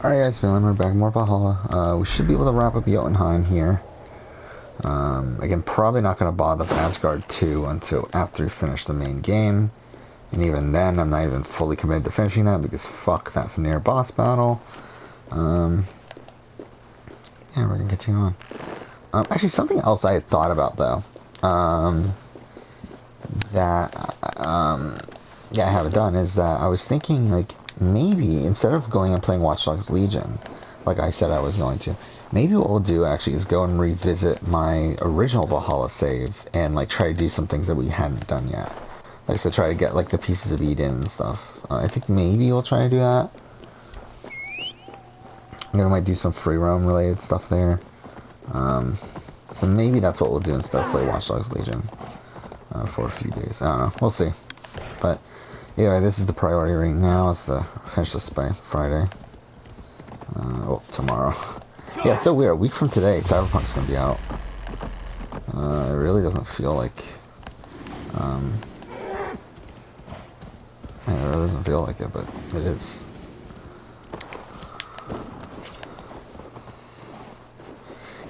Alright guys, we're back more Valhalla. We should be able to wrap up Jotunheim here. Again, probably not going to bother with Asgard 2 until after we finish the main game. And even then, I'm not even fully committed to finishing that because fuck that Fenrir boss battle. Yeah, we're going to continue on. Actually, something else I had thought about though. Yeah, I haven't done is that I was thinking like maybe instead of going and playing Watch Dogs Legion, like I said I was going to, maybe what we'll do actually is go and revisit my original Valhalla save and like try to do some things that we hadn't done yet. Like so try to get like the pieces of Eden and stuff. I think maybe we'll try to do that. I might do some free roam related stuff there. So maybe that's what we'll do instead of play Watch Dogs Legion for a few days. I don't know. We'll see. But anyway, this is the priority right now. Is to finish this by Friday. Well, tomorrow. Yeah, it's so weird. A week from today, Cyberpunk's gonna be out. It really doesn't feel like. Yeah, it really doesn't feel like it, but it is.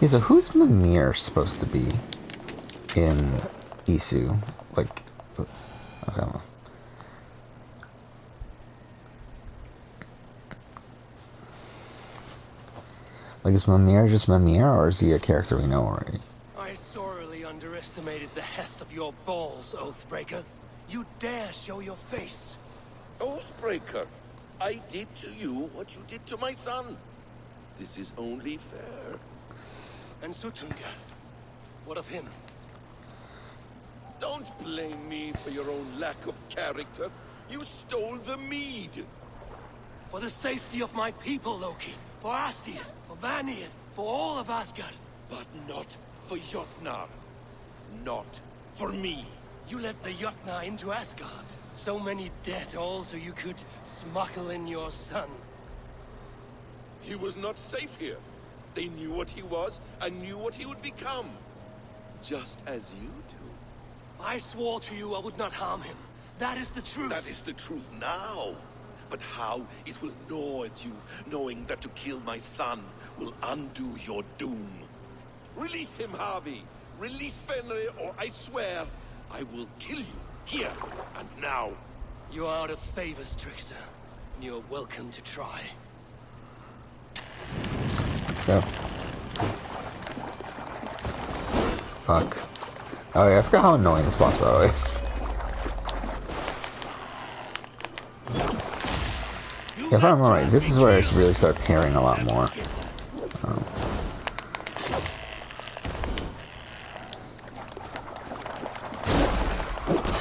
Yeah, so who's Mimir supposed to be in Isu? Like, okay. Like, is Mimir just Mimir, or is he a character we know already? I sorely underestimated the heft of your balls, Oathbreaker. You dare show your face. Oathbreaker, I did to you what you did to my son. This is only fair. And Sutunga, what of him? Don't blame me for your own lack of character. You stole the mead. For the safety of my people, Loki. For Asir, for Vanir, for all of Asgard. But not for Jotnar. Not for me. You let the Jotnar into Asgard. So many dead all so you could smuggle in your son. He was not safe here. They knew what he was and knew what he would become. Just as you do. I swore to you I would not harm him. That is the truth. That is the truth now. But how it will gnaw at you, knowing that to kill my son will undo your doom. Release him, Harvey. Release Fenrir, or I swear, I will kill you, here and now. You are out of favors, Trickster. And you are welcome to try. Let's go. Fuck. Oh yeah, I forgot how annoying this boss battle is. Yeah, if I remember right, this is where I should really start pairing a lot more.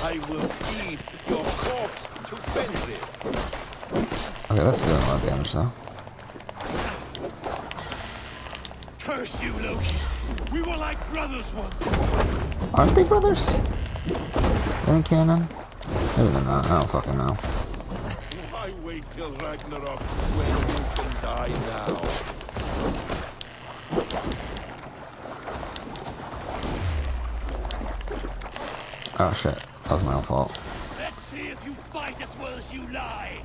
I will feed your corpse to Fenrir. Okay, that's doing a lot of damage though. Curse you, Loki! We were like brothers once! Aren't they brothers? In canon? Maybe they're not, I don't fucking know. Why wait till Ragnarok when you can die now? Oh shit, that was my own fault. Let's see if you fight as well as you lie!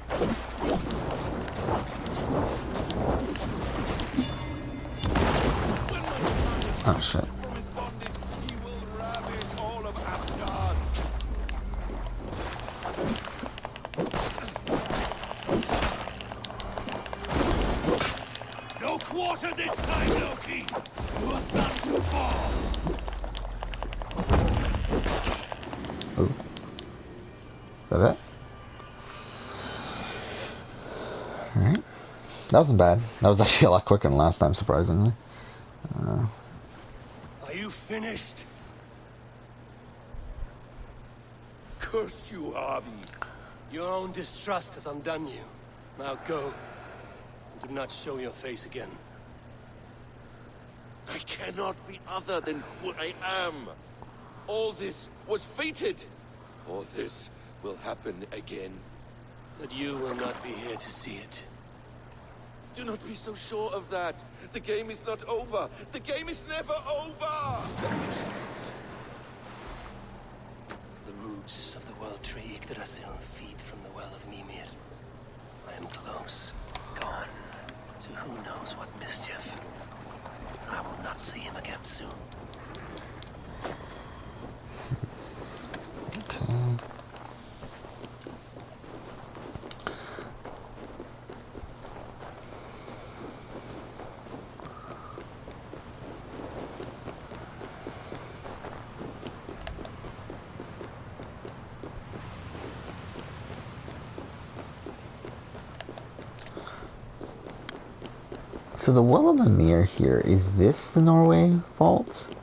Oh shit. From his bondage, he will ravage all of Asgard. No quarter this time, Loki! You have gone too far! Ooh. Is that it? Alright. That wasn't bad. That was actually a lot quicker than last time, surprisingly. Are you finished? Curse you, Harvey. Your own distrust has undone you. Now go. And do not show your face again. I cannot be other than who I am. All this was fated. All this will happen again. But you will not be here to see it. Do not be so sure of that. The game is not over. The game is never over. The roots of the world tree Yggdrasil feed from the well of Mimir. I am close. Gone. soon. Okay. So the Well of Mimir here, is this the Norway vault?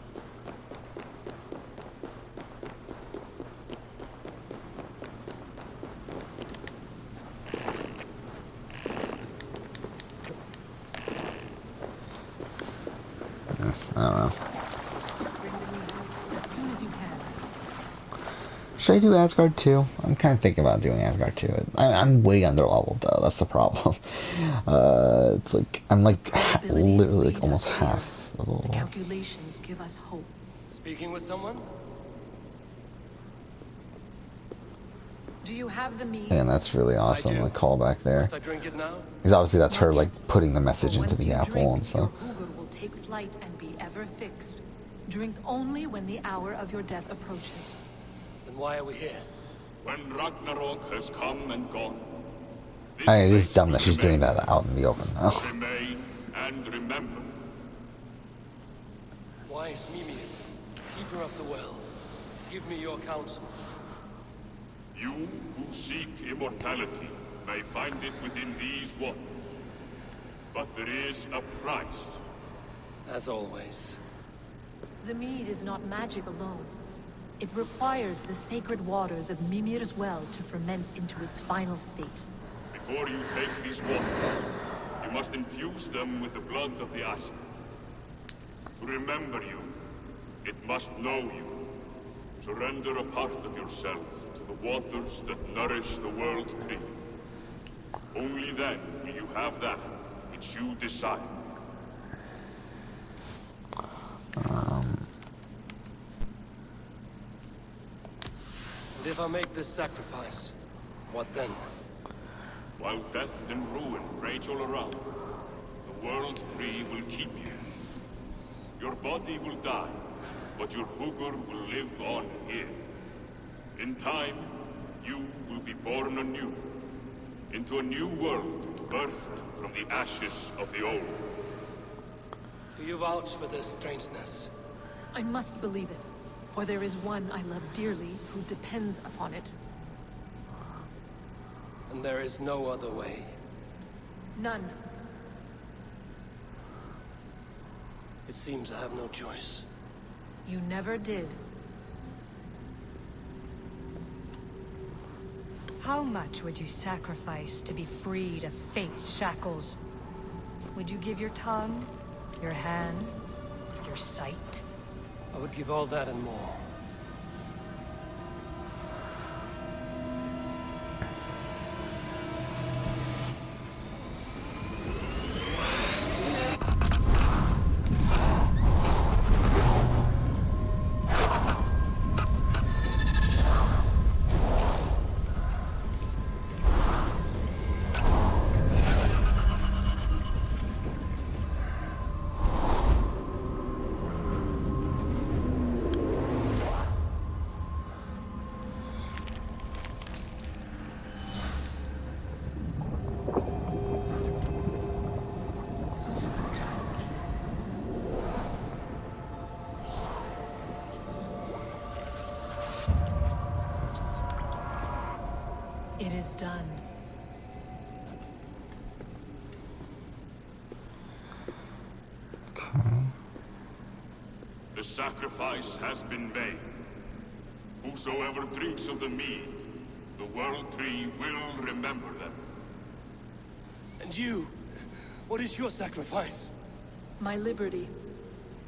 I don't know. As soon as you can. Should I do Asgard 2? I'm kind of thinking about doing Asgard 2. I'm way under leveled though, that's the problem. It's like, I'm like literally like almost half level. The calculations give us hope. Speaking with someone? Do you have the means? And that's really awesome, do. like callback there. Must I drink it now? Because obviously that's her Not like yet. putting the message For into once the you apple drink, and stuff. Your Hugr will take flight and be ever fixed. Drink only when the hour of your death approaches. Then why are we here? When Ragnarok has come and gone, this I mean, it is place dumb will that she's doing remain. that out in the open though. Remain and remember. Wise Mimir, keeper of the well, give me your counsel. You who seek immortality may find it within these waters. But there is a price. As always. The mead is not magic alone. It requires the sacred waters of Mimir's well to ferment into its final state. Before you take these waters, you must infuse them with the blood of the Asher. To remember you, it must know you. Surrender a part of yourself to the waters that nourish the world tree. Only then will you have that which you desire. And if I make this sacrifice, what then? While death and ruin rage all around, the world tree will keep you. Your body will die, but your Hugr will live on here. In time, you will be born anew, into a new world birthed from the ashes of the old. Do you vouch for this strangeness? I must believe it, for there is one I love dearly who depends upon it. And there is no other way. None. It seems I have no choice. You never did. How much would you sacrifice to be freed of fate's shackles? Would you give your tongue, your hand, your sight? I would give all that and more. It is done. The sacrifice has been made. Whosoever drinks of the mead, the world tree will remember them. And you? What is your sacrifice? My liberty.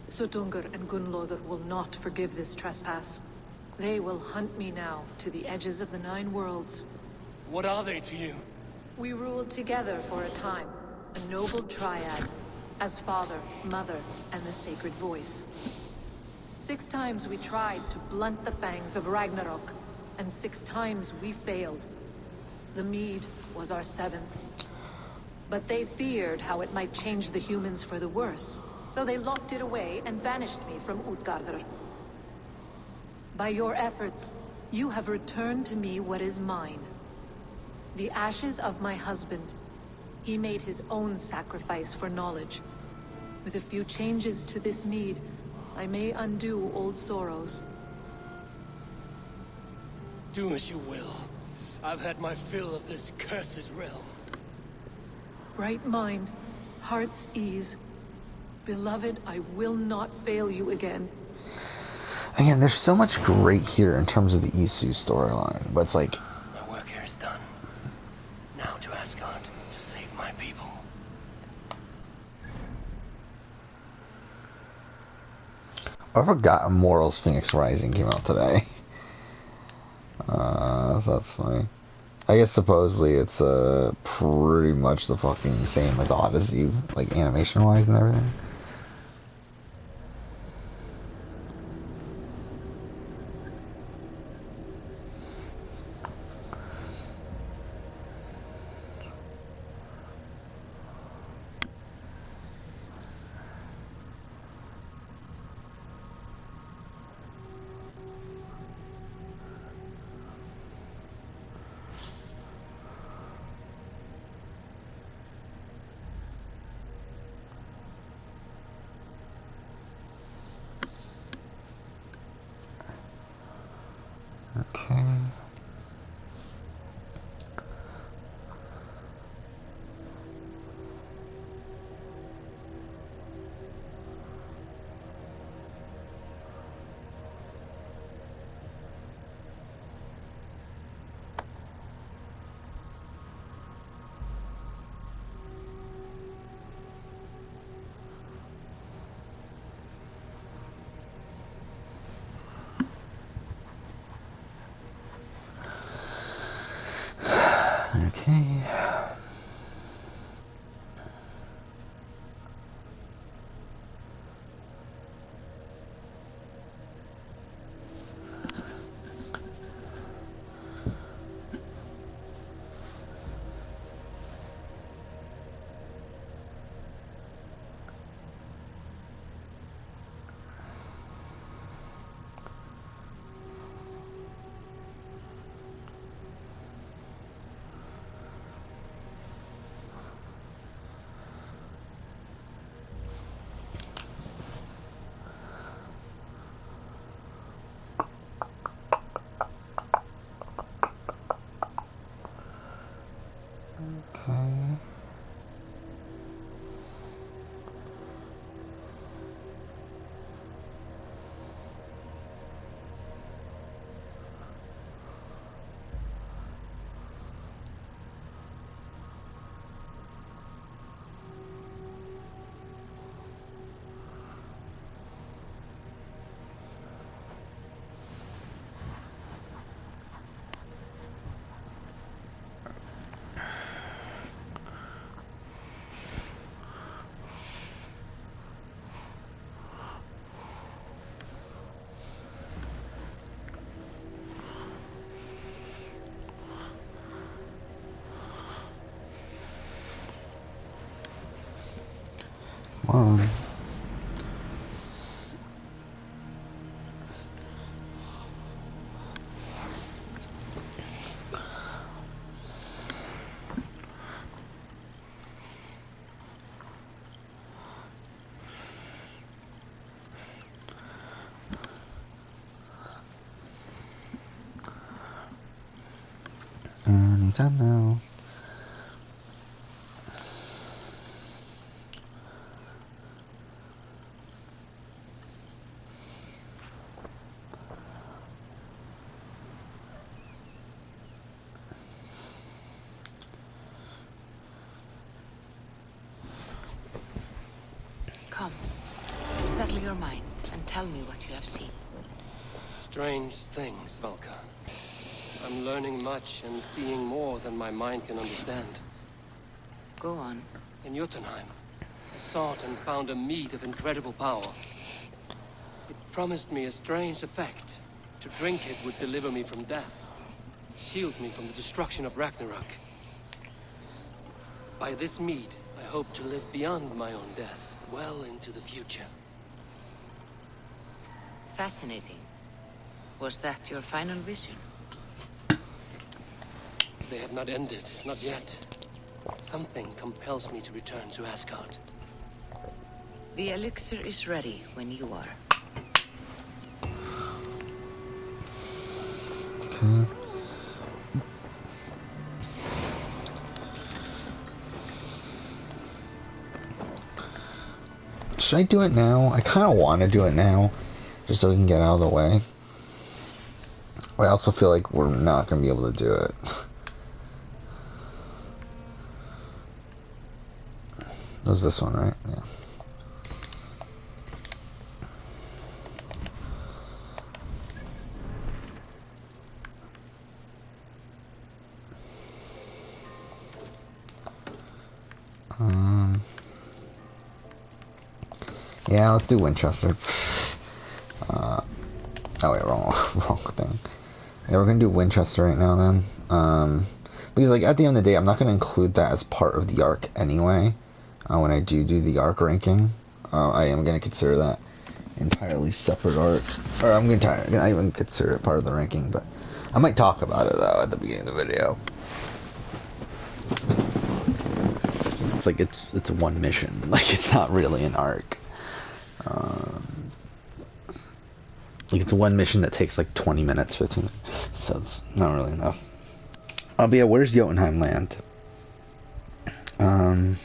Suttungr and Gunnlóðr will not forgive this trespass. They will hunt me now to the edges of the 9 worlds. What are they to you? We ruled together for a time, a noble triad, as father, mother, and the sacred voice. 6 times we tried to blunt the fangs of Ragnarok, and 6 times we failed. The mead was our 7th. But they feared how it might change the humans for the worse. So they locked it away and banished me from Utgardr. By your efforts, you have returned to me what is mine. The ashes of my husband. He made his own sacrifice for knowledge. With a few changes to this mead, I may undo old sorrows. Do as you will. I've had my fill of this cursed realm. Right mind, heart's ease. Beloved, I will not fail you again. Again, there's so much great here in terms of the Isu storyline, but it's like, My work here is done. Now to Asgard to save my people. I forgot Immortals Phoenix Rising came out today. So that's funny. I guess supposedly it's pretty much the fucking same as Odyssey, like animation wise and everything. Okay. Okay. Okay. Come on. Anytime now. Come, settle your mind and tell me what you have seen. Strange things, Valka. I'm learning much and seeing more than my mind can understand. Go on. In Jotunheim, I sought and found a mead of incredible power. It promised me a strange effect. To drink it would deliver me from death, shield me from the destruction of Ragnarok. By this mead, I hope to live beyond my own death. well into the future. Fascinating. Was that your final vision? They have not ended, not yet. Something compels me to return to Asgard. The elixir is ready when you are. Okay. Should I do it now? I kind of want to do it now, just so we can get out of the way. I also feel like we're not going to be able to do it. It was this one, right? Yeah. Yeah, let's do Wincestre. Oh wait, wrong thing. Yeah, we're gonna do Wincestre right now then. Because like at the end of the day, I'm not gonna include that as part of the arc anyway. When I do the arc ranking, I am gonna consider that entirely separate arc. Or I'm gonna even consider it part of the ranking, but I might talk about it though at the beginning of the video. It's like it's one mission, like it's not really an arc. Like it's one mission that takes like 20 minutes, 15 minutes, so it's not really enough. But yeah, where's Jotunheim land? I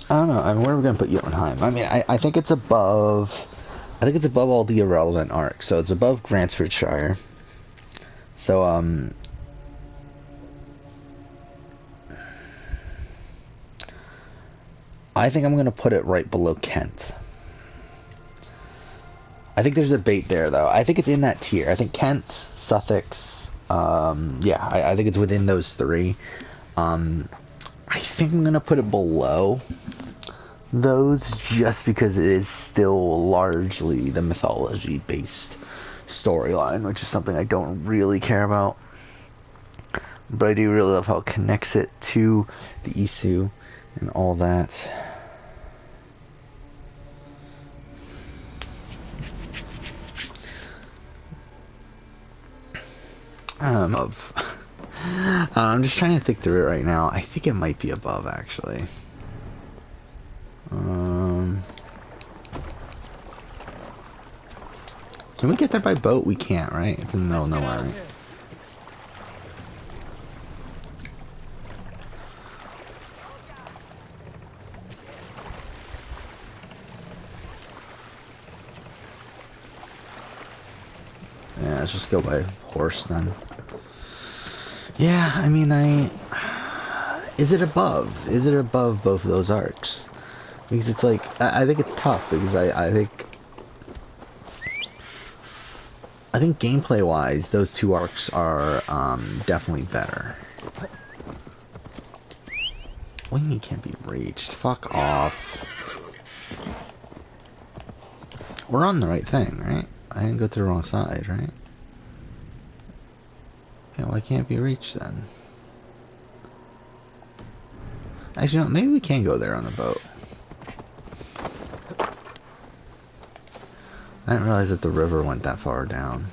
don't know. I mean, where are we gonna put Jotunheim? I mean, I think it's above. I think it's above all the irrelevant arcs. So it's above Grantsfordshire. So I think I'm gonna put it right below Kent. I think there's a bait there, though. I think it's in that tier. I think Kent, Sussex, yeah, I think it's within those three. I think I'm going to put it below those just because it is still largely the mythology-based storyline, which is something I don't really care about. But I do really love how it connects it to the Isu and all that. I'm just trying to think through it right now. I think it might be above, actually. Can we get there by boat? We can't, right? It's in the middle of nowhere, right? Yeah, let's just go by horse then. Yeah, I mean, is it above? Is it above both of those arcs? Because it's like, I think it's tough, because I think gameplay-wise, those two arcs are definitely better. What do you mean can't be reached? Fuck off. We're on the right thing, right? I didn't go to the wrong side, right? Yeah, why can't it be reached then? Actually, no, maybe we can go there on the boat. I didn't realize that the river went that far down.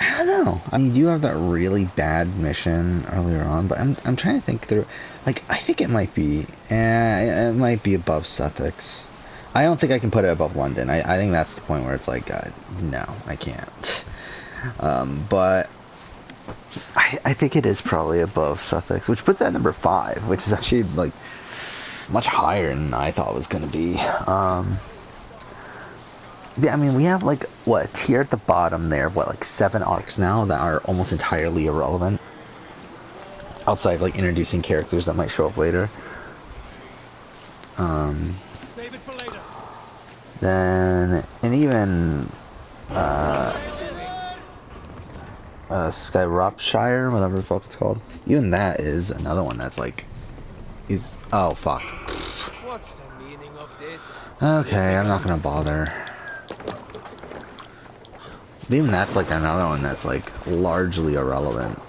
I don't know. I mean, you have that really bad mission earlier on, but I'm trying to think through. Like, I think it might be. It might be above Sussex. I don't think I can put it above London. I think that's the point where it's like, no, I can't. But I think it is probably above Sussex, which puts that at number 5, which is actually like much higher than I thought it was going to be. Yeah, I mean, we have like what, a tier at the bottom there of what, like 7 arcs now that are almost entirely irrelevant, outside of like introducing characters that might show up later. Save it for later. Then, and even Skyropshire, whatever the fuck it's called. Even that is another one that's like, is oh fuck. What's the meaning of this? Okay, I'm not gonna bother. Even that's like another one that's like largely irrelevant.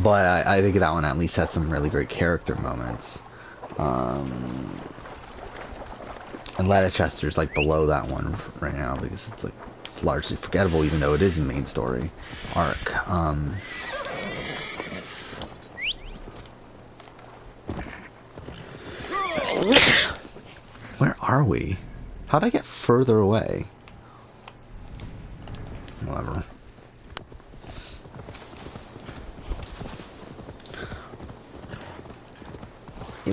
But I think that one at least has some really great character moments. And Ladichester's like below that one right now because it's like it's largely forgettable, even though it is a main story arc. Where are we? How'd I get further away? Whatever.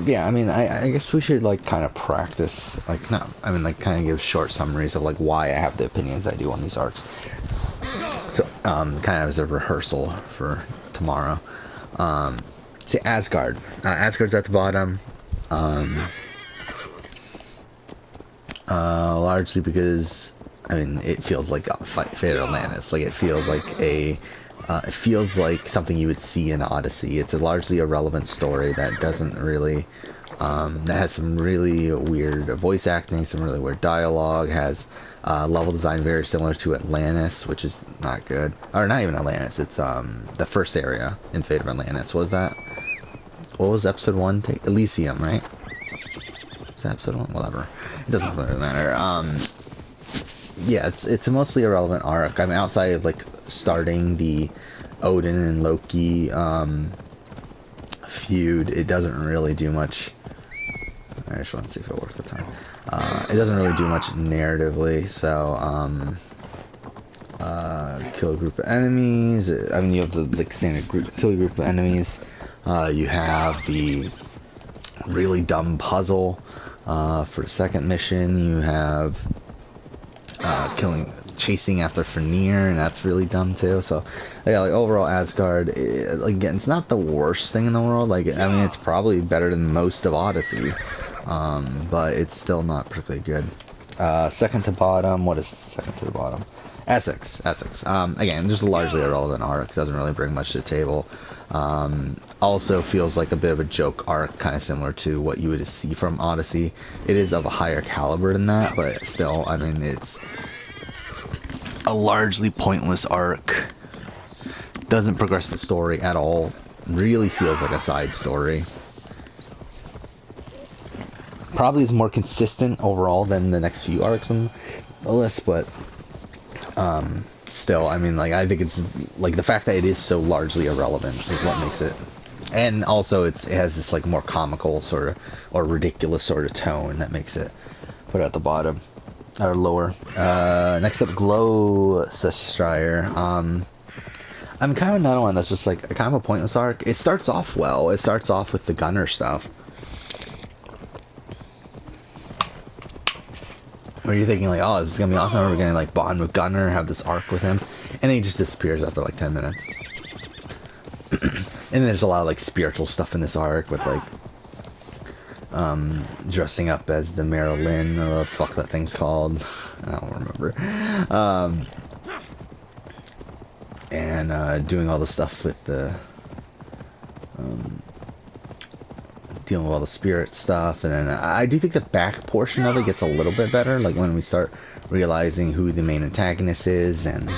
Yeah, I mean, I guess we should like kind of practice, like not, I mean, like kind of give short summaries of like why I have the opinions I do on these arcs. So, kind of as a rehearsal for tomorrow. See, Asgard. Asgard's at the bottom. Largely because, I mean, it feels like a Fate of Atlantis. Like, it feels like a, it feels like something you would see in Odyssey. It's a largely irrelevant story that doesn't really, that has some really weird voice acting, some really weird dialogue, has level design very similar to Atlantis, which is not good. Or not even Atlantis, it's the first area in Fate of Atlantis. What was that? What was episode 1? Elysium, right? Is that episode 1? Whatever. It doesn't really matter. Yeah, it's a mostly irrelevant arc. I mean, outside of like starting the Odin and Loki feud, it doesn't really do much. I just want to see if it works the time. It doesn't really do much narratively. So, kill a group of enemies. I mean, you have the like standard kill a group of enemies. You have the really dumb puzzle for the second mission. You have chasing after Fenrir, and that's really dumb too. So yeah, like overall Asgard, again, it's not the worst thing in the world. Like, I mean, it's probably better than most of Odyssey, but it's still not particularly good. Second to bottom. What is second to the bottom? Essex. Again, just a largely irrelevant arc. Doesn't really bring much to the table. Also feels like a bit of a joke arc, kind of similar to what you would see from Odyssey. It is of a higher caliber than that, but still, I mean, it's a largely pointless arc. Doesn't progress the story at all. Really feels like a side story. Probably is more consistent overall than the next few arcs on the list, but still, I mean, like, I think it's like the fact that it is so largely irrelevant is what makes it. And also it has this like more comical sort of or ridiculous sort of tone that makes it put it at the bottom or lower. Next up, Gloucestershire. I'm kind of another one that's just like kind of a pointless arc. It starts off well. It starts off with the Gunner stuff, where you're thinking like, oh, this is gonna be awesome. We're gonna like bond with Gunner, have this arc with him, and then he just disappears after like 10 minutes. And there's a lot of like spiritual stuff in this arc with like dressing up as the Marilyn or what the fuck that thing's called. I don't remember. And doing all the stuff with the dealing with all the spirit stuff. And then I do think the back portion of it gets a little bit better, like when we start realizing who the main antagonist is and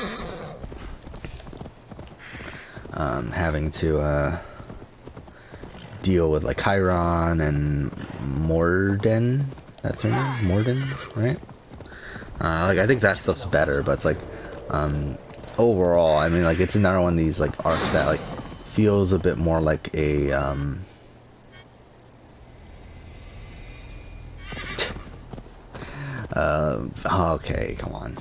having to deal with like Chiron and Morden. That's her name? Morden, right? Like, I think that stuff's better, but it's like overall, I mean, like, it's another one of these like arcs that like feels a bit more like a okay, come on.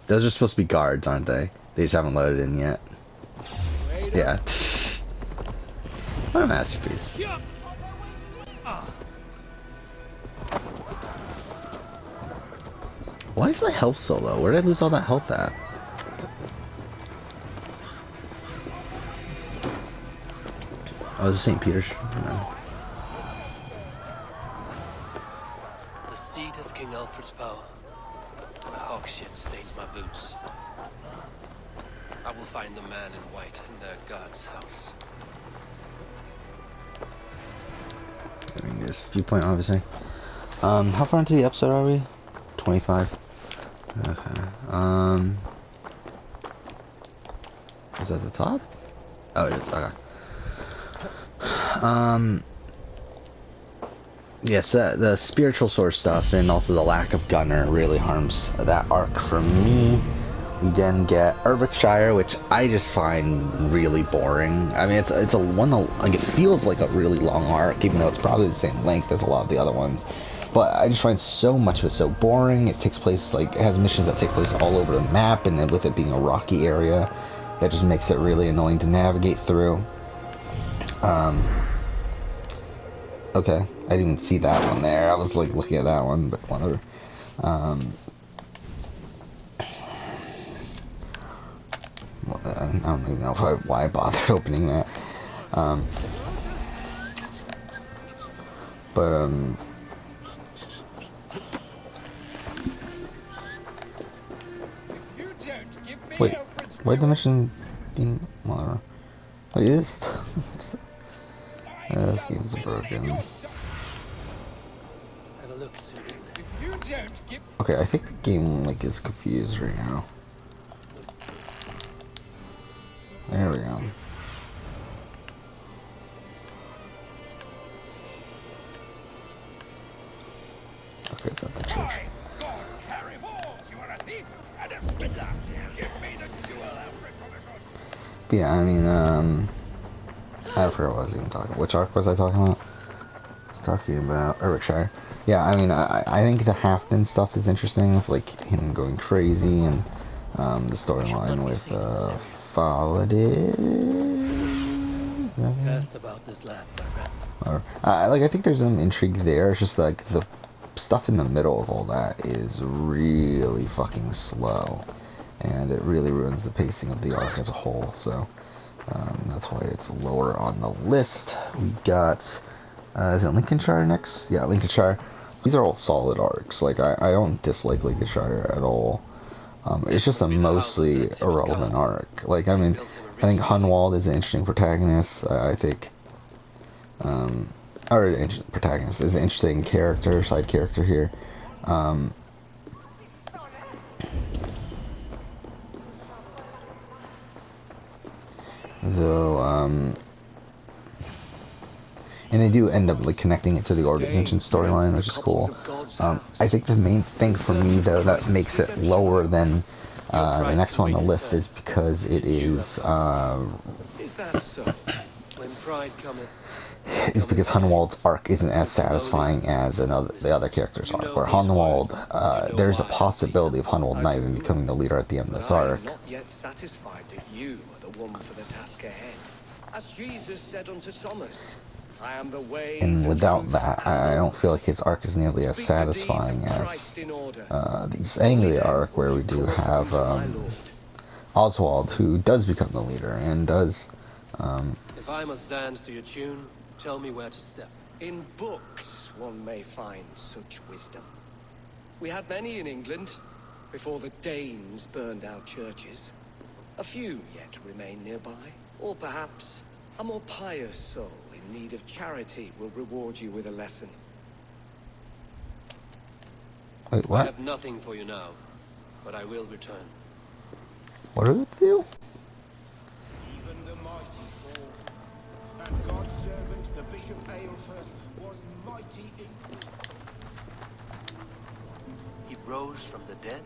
Those are supposed to be guards, aren't they? They just haven't loaded in yet. Yeah. What a masterpiece. Why is my health so low? Where did I lose all that health at? Oh, is it St. Peter's? No. The seat of King Alfred's power. My hawk shit stains my boots. I will find the man in white in their god's house. I mean, there's viewpoint, obviously. How far into the episode are we? 25. Okay. Is that the top? Oh, it is. Okay. Yes, the spiritual source stuff and also the lack of Gunner really harms that arc for me. We then get Urvikshire, which I just find really boring. I mean, it's a one, like, it feels like a really long arc, even though it's probably the same length as a lot of the other ones. But I just find so much of it so boring. It takes place, like, it has missions that take place all over the map, and then with it being a rocky area, that just makes it really annoying to navigate through. Okay, I didn't even see that one there. I was, like, looking at that one, but whatever. Well, I don't even know why I bothered opening that. Wait, where'd the mission theme? Whatever. Wait, this game's broken. Have a look, Susan. Okay, I think the game, like, is confused right now. There we go. Okay, it's at the church. But yeah, I mean, I forgot what I was even talking about. Which arc was I talking about? I was talking about Urvikshire. Yeah, I mean, I think the Halfdan stuff is interesting, with, like, him going crazy, and the storyline with Valhalla. Asked about this land, my friend. Like, I think there's some intrigue there. It's just like the stuff in the middle of all that is really fucking slow, and it really ruins the pacing of the arc as a whole. So that's why it's lower on the list. We got is it Lincolnshire next? Yeah, Lincolnshire. These are all solid arcs. Like, I don't dislike Lincolnshire at all. It's just a mostly irrelevant arc. Like, I mean, I think Hunwald is an interesting protagonist. I think, or protagonist is an interesting character, side character here. And they do end up, like, connecting it to the Ancient storyline, which is cool. I think the main thing for me, though, that makes it lower than the next one on the list is because it is that so? When pride cometh, is because Hunwald's arc isn't as satisfying as the other characters' arc. Where Hunwald, there's a possibility of Hunwald not even becoming the leader at the end of this arc. not yet satisfied that you are the one for the task ahead. As Jesus said unto Thomas, I am the way. And without that, I don't feel like his arc is nearly as satisfying as the Anglia arc, where we do have Oswald, who does become the leader and does. If I must dance to your tune, tell me where to step. In books, one may find such wisdom. We had many in England before the Danes burned our churches. A few yet remain nearby, or perhaps a more pious soul in need of charity will reward you with a lesson. Wait, I what? have nothing for you now, but I will return. What do it do? Even the mighty fall, and God's servant, the Bishop Aelfirth, was mighty in. He rose from the dead?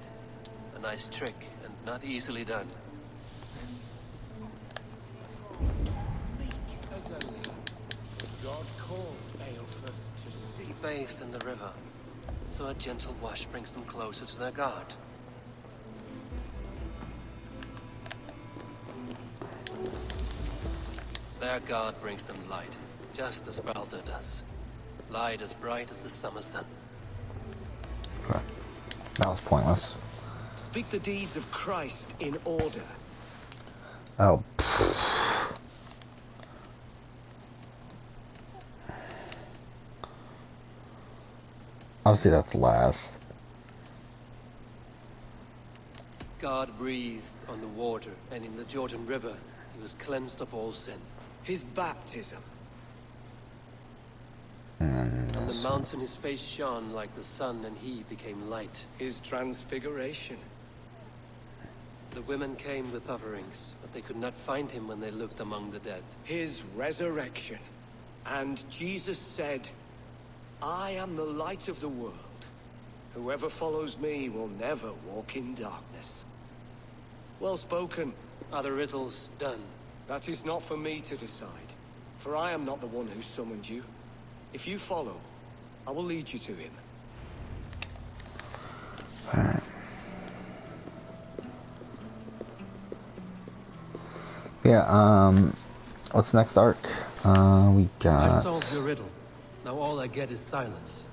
A nice trick, and not easily done. Meek as a lamb, God called Aelfirth to see. He bathed in the river, so a gentle wash brings them closer to their god. Their god brings them light, just as Baldur does. Light as bright as the summer sun. Okay. That was pointless. Speak the deeds of Christ in order. Oh. Obviously, that's last. God breathed on the water, and in the Jordan River, he was cleansed of all sin. His baptism. And On the mountain his face shone like the sun, and he became light. His transfiguration. The women came with offerings, but they could not find him when they looked among the dead. His resurrection. And Jesus said, I am the light of the world. Whoever follows me will never walk in darkness. Well spoken. Are the riddles done? That is not for me to decide, for I am not the one who summoned you. If you follow, I will lead you to him. alright. Yeah, what's next arc? We I got... solved your riddle. Now all I get is silence.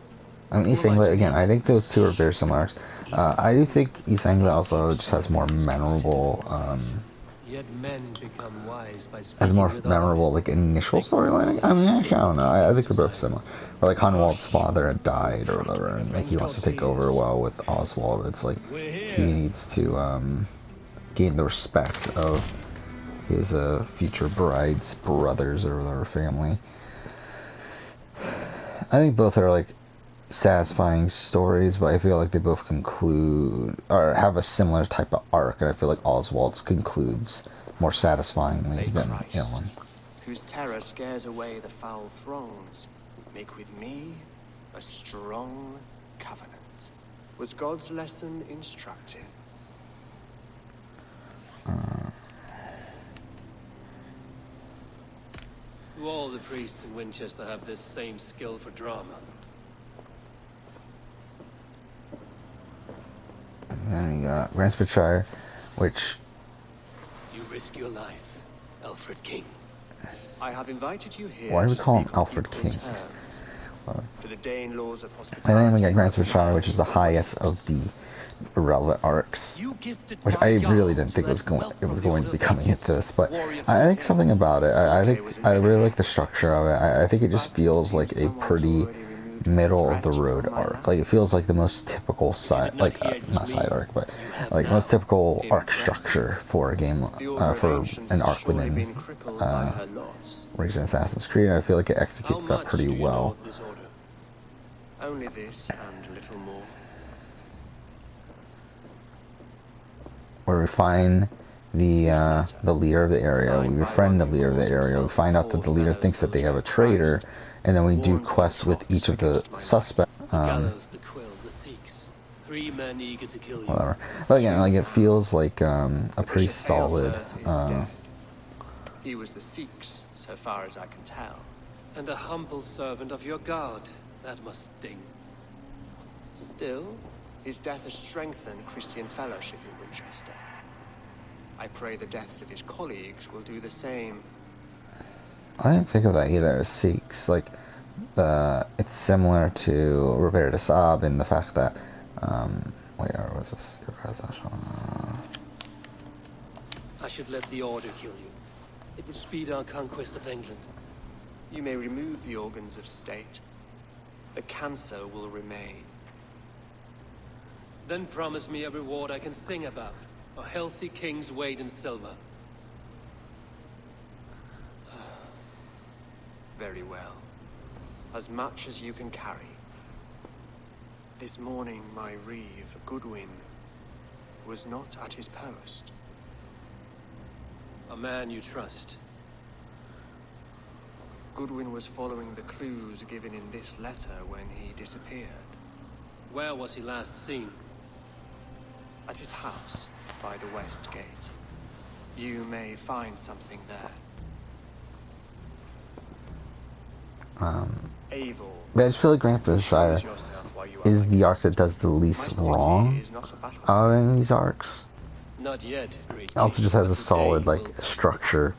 I mean, East Anglia, again, I think those two are very similar arcs. I do think East Anglia also just has more memorable, Yet men become wise by has speaking more with memorable, like, initial storyline. I mean, actually, I don't know. I think they're both similar. Or, like, Hunwald's father had died or whatever, and, like, he wants to take over well with Oswald. It's like, he needs to, gain the respect of his, future bride's brothers or whatever family. I think both are, like, satisfying stories, but I feel like they both conclude or have a similar type of arc, and I feel like Oswald's concludes more satisfyingly than Ellen. Whose terror scares away the foul thrones, make with me a strong covenant. Was God's lesson instructive? Do all the priests in Winchester have this same skill for drama? And then we got Wincestre, which... You risk your life, Alfred King. I have invited you here. Why do we to call him speak on Alfred equal King? terms. Well, To the Dane laws of and then we hospitality. got Wincestre, which is the highest of the irrelevant arcs. You gifted Which my I Jarl really didn't think to was add going. wealth It was from the going to Order be of coming into Vengeance. this, but Warrior I think for something about it. I really like the structure of it. I think it just feels like a pretty middle of the road arc. Like it feels like the most typical side, like not side arc, but like most typical arc structure for a game, for an arc within recent Assassin's Creed. I feel like it How executes that much pretty do you know well. of this order? Only this and little more. Where we find the leader of the area, we befriend the leader of the area, we find out that the leader thinks that they have a traitor, and then we do quests with each of the suspects. Gallows, the Quill, the Sikhs. 3 men eager to kill you. Whatever. But again, like it feels like a pretty solid. He was the Sikhs, so far as I can tell. And a humble servant of your god. That must sting. Still, his death has strengthened Christian fellowship in Winchester. I pray the deaths of his colleagues will do the same. I didn't think of that either as Sikhs. Like, it's similar to Robert de Saab in the fact that, wait, where was this? I should let the Order kill you. It would speed our conquest of England. You may remove the organs of state. The cancer will remain. Then promise me a reward I can sing about. A healthy king's weight in silver. Very well. As much as you can carry. This morning, my Reeve, Goodwin, was not at his post. A man you trust. Goodwin was following the clues given in this letter when he disappeared. Where was he last seen? At his house, by the west gate. You may find something there. Eivor, But I just feel like Wincestre compose yourself while you are is the like arc this. that does the least My city wrong is not a battlefield. out of any of these arcs. Not yet, great It also king, just has but a solid today like will- structure,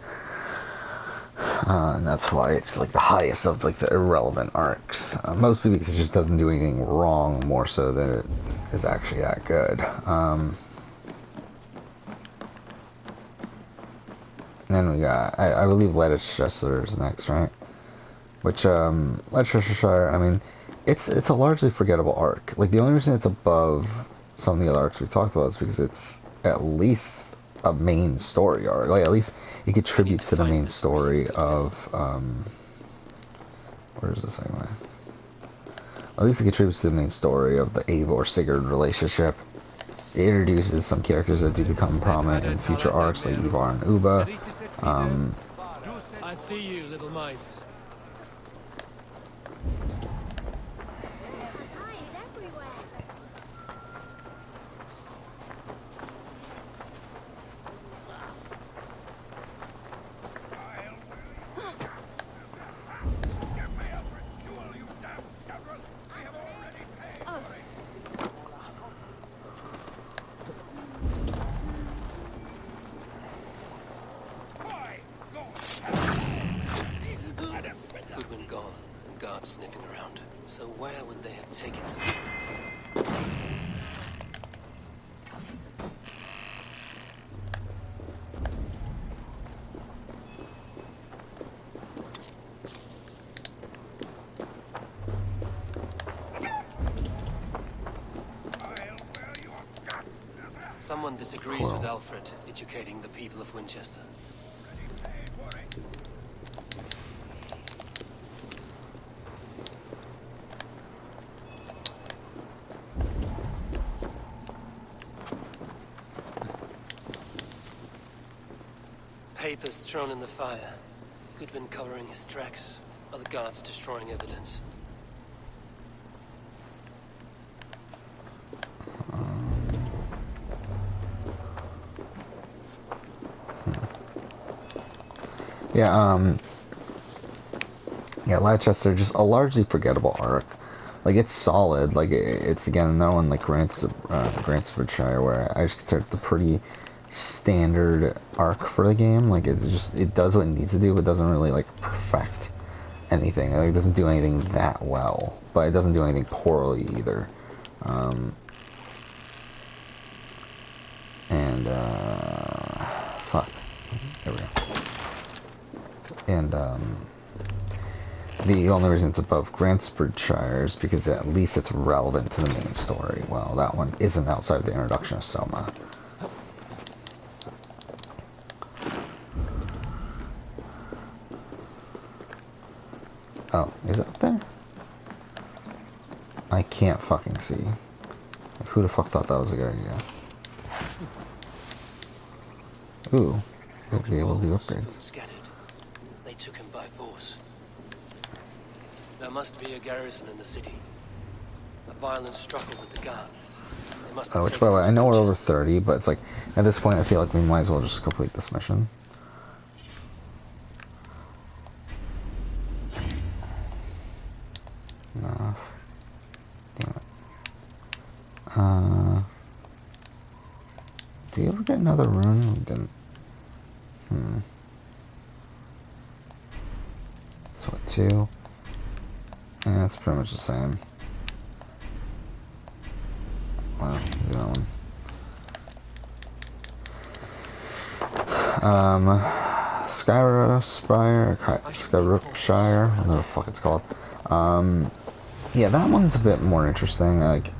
and that's why it's like the highest of like the irrelevant arcs. Mostly because it just doesn't do anything wrong, more so than it is actually that good. Then we got, I believe, Leicester is next, right? Which Leicester, I mean, it's a largely forgettable arc. Like the only reason it's above some of the other arcs we've talked about is because it's at least a main story arc. Like at least it contributes to the main story of where is this anyway? At least it contributes to the main story of the Eivor Sigurd relationship. It introduces some characters that do become prominent in future arcs, like Ivar and Uba. I see you, little mice. Goodwin gone, and guards sniffing around. So where would they have taken him? Someone disagrees with Alfred educating the people of Winchester. Papers thrown in the fire. Goodwin covering his tracks. Other guards destroying evidence. Yeah, yeah, Leicester, just a largely forgettable arc. Like, it's solid. Like, it's again another one like Grantsfordshire, where I just consider it the pretty standard arc for the game. Like, it does what it needs to do, but doesn't really like perfect anything. Like, it doesn't do anything that well, but it doesn't do anything poorly either. Fuck. There we go. And the only reason it's above Grantsfordshire is because at least it's relevant to the main story. Well, that one isn't outside the introduction of Soma. Oh, is it up there? I can't fucking see. Like, who the fuck thought that was a good idea? Ooh, we'll be able to do upgrades. Scattered. They took him by force. There must be a garrison in the city. A violent struggle with the guards. They must have Which, by the way, I know we're over 30, but it's like, at this point I feel like we might as well just complete this mission. No. Damn it. Did you ever get another rune? We didn't. So what, 2? Yeah, it's pretty much the same. Wow, do that one. Skyrookshire, whatever the fuck it's called. Yeah, that one's a bit more interesting, like,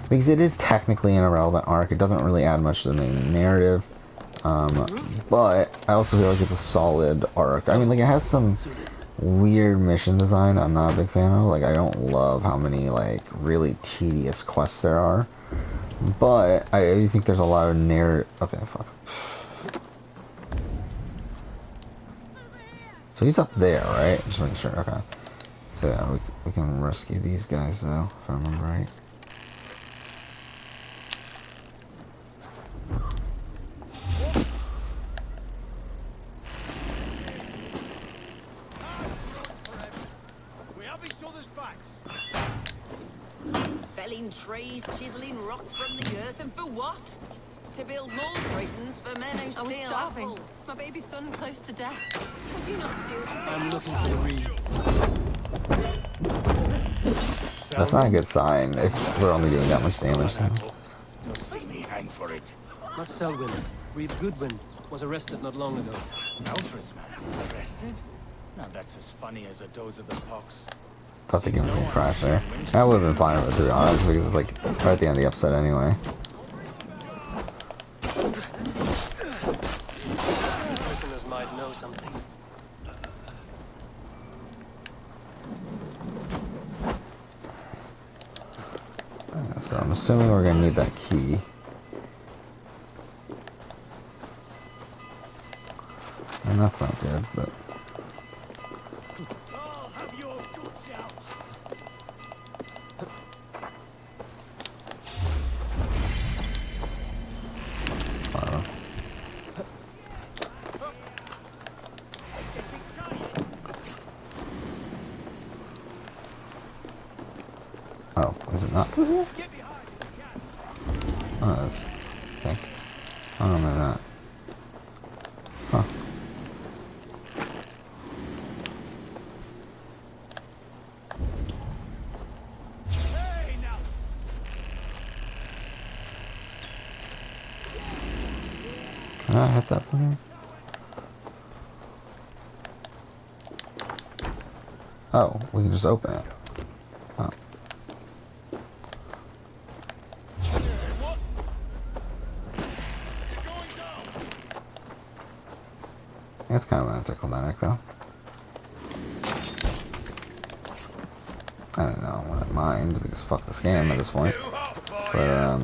because it is technically an irrelevant arc. It doesn't really add much to the main narrative. But I also feel like it's a solid arc. I mean, like, it has some weird mission design that I'm not a big fan of. Like, I don't love how many, like, really tedious quests there are. But I do think there's a lot of narrative. Okay, fuck. So he's up there, right? Just making sure. Okay. So yeah, we can rescue these guys though, if I remember right. We have each other's backs. Felling trees, chiseling rock from the earth, and for what? To build more prisons for men who I was steal starving. apples. My baby son close to death. Would you not steal to save I'm your looking child? for Reeve. That's not a good sign if we're only doing that much damage then. You'll see me hang for it. Not Selwyn. Reeve Goodwin was arrested not long ago. Alfred's man arrested? Now that's as funny as a dose of the pox. Thought the game was gonna crash there. I would have been fine with it, to be honest, because it's like right at the end of the episode anyway. know something? So I'm assuming we're gonna need that key. And that's not good, but... Oh, is it not through here? Oh, it is. I think. Oh, maybe not. Huh. Can I hit that from here? Oh, we can just open it. Oh. That's kind of anticlimactic, though. I don't know, I wouldn't mind, because fuck this game at this point. But,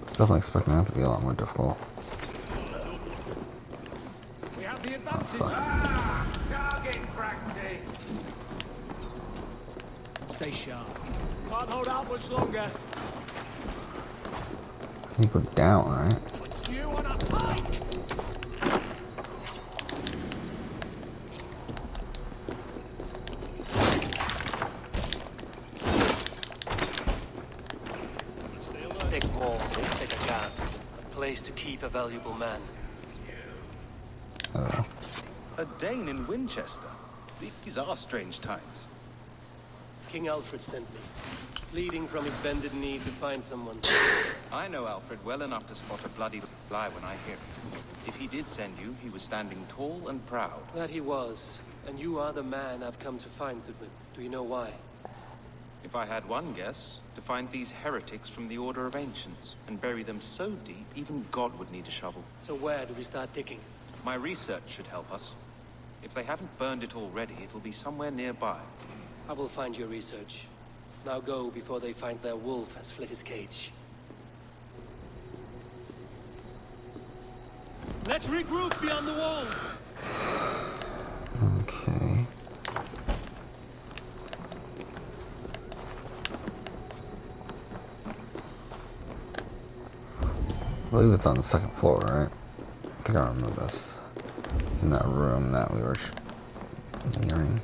it's definitely expecting that to be a lot more difficult. Oh, fuck. Stay sharp. Can't hold out much longer. Can you go down, right? You wanna fight? Thick walls and thicker guards. A place to keep a valuable man. Oh. A Dane in Winchester. These are strange times. King Alfred sent me, bleeding from his bended knee to find someone. I know Alfred well enough to spot a bloody lie when I hear it. If he did send you, he was standing tall and proud. That he was. And you are the man I've come to find, Goodman. Do you know why? If I had one guess, to find these heretics from the Order of Ancients and bury them so deep, even God would need a shovel. So where do we start digging? My research should help us. If they haven't burned it already, it'll be somewhere nearby. I will find your research. Now go before they find their wolf has fled his cage. Let's regroup beyond the walls! Okay. I believe it's on the second floor, right? I think I remember this. It's in that room that we were nearing.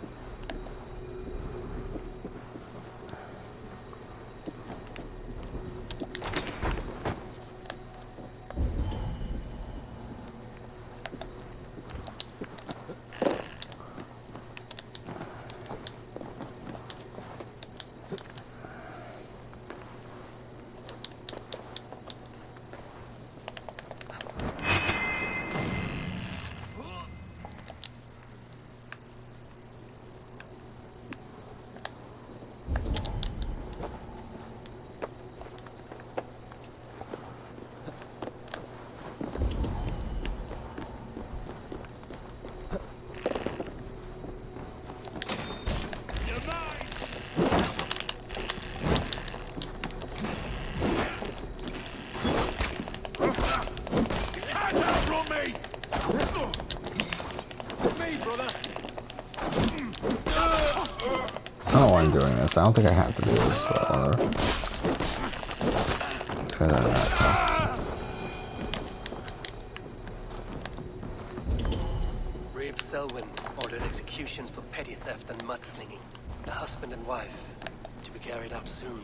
I don't know why I'm doing this. I don't think I have to do this, but whatever. These guys are not tough. Reeve Selwyn ordered executions for petty theft and mudslinging. The husband and wife to be carried out soon.